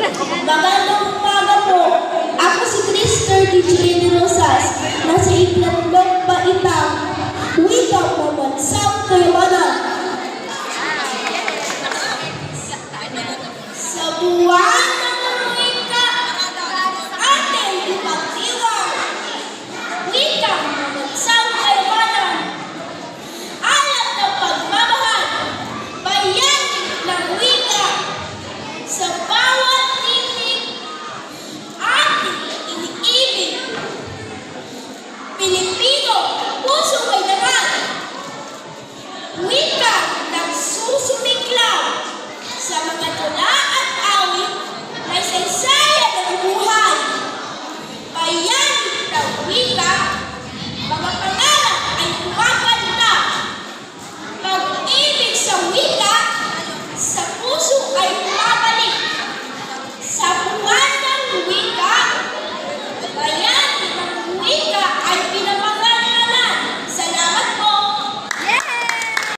Magandang umaga po. Ako si Crister D.J. Rosas, nasa Iklatlong Baitang, Wikang Mamansang Kayamanan. Sa buwan